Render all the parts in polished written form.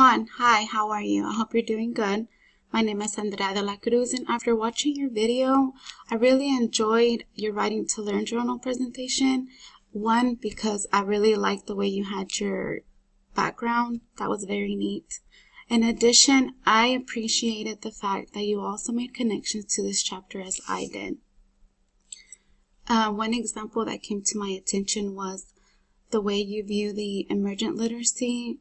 Juan, hi, how are you? I hope you're doing good. My name is Andrea de la Cruz, and after watching your video, I really enjoyed your Writing to Learn journal presentation. One, because I really liked the way you had your background. That was very neat. In addition, I appreciated the fact that you also made connections to this chapter as I did. One example that came to my attention was the way you view the emergent literacy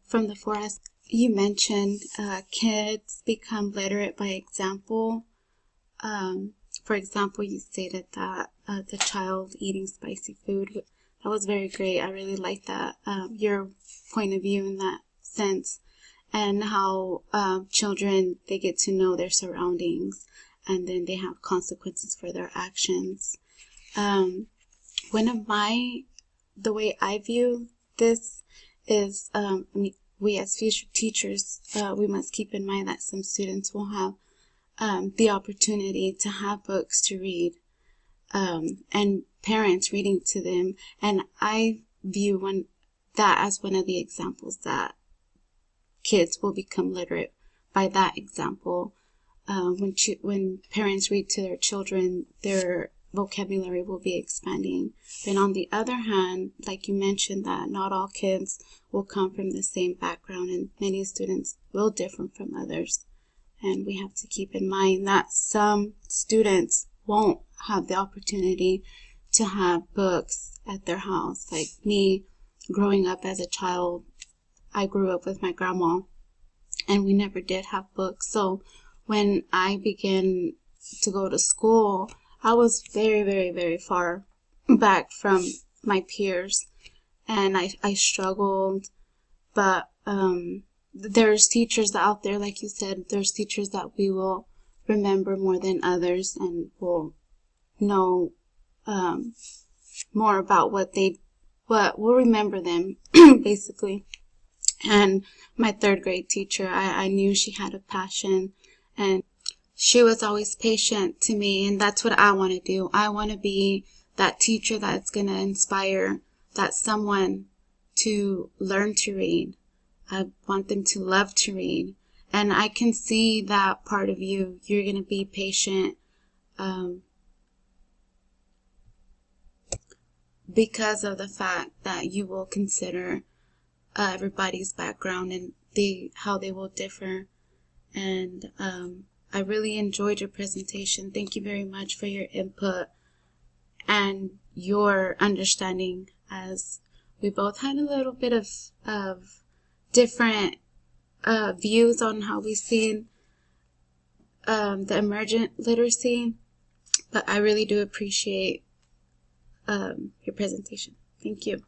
from the 4S. You mentioned kids become literate by example. For example, you stated that the child eating spicy food. That was very great. I really like that, your point of view in that sense, and how children, they get to know their surroundings and then they have consequences for their actions. The way I view this is, we as future teachers, we must keep in mind that some students will have the opportunity to have books to read, and parents reading to them. And I view that as one of the examples that kids will become literate by that example. When parents read to their children, their vocabulary will be expanding. Then on the other hand, like you mentioned, that not all kids will come from the same background, and many students will differ from others. And we have to keep in mind that some students won't have the opportunity to have books at their house. Like me, growing up as a child, I grew up with my grandma, and we never did have books. So when I began to go to school, I was very, very, very far back from my peers, and I struggled. But there's teachers out there, like you said, there's teachers that we will remember more than others, and will know more about we'll remember them, basically. And my third grade teacher, I knew she had a passion, and she was always patient to me, and that's what I want to do. I want to be that teacher that's going to inspire that someone to learn to read. I want them to love to read. And I can see that part of you. You're going to be patient because of the fact that you will consider everybody's background and how they will differ. And I really enjoyed your presentation. Thank you very much for your input and your understanding, as we both had a little bit of different views on how we see the emergent literacy. But I really do appreciate your presentation. Thank you.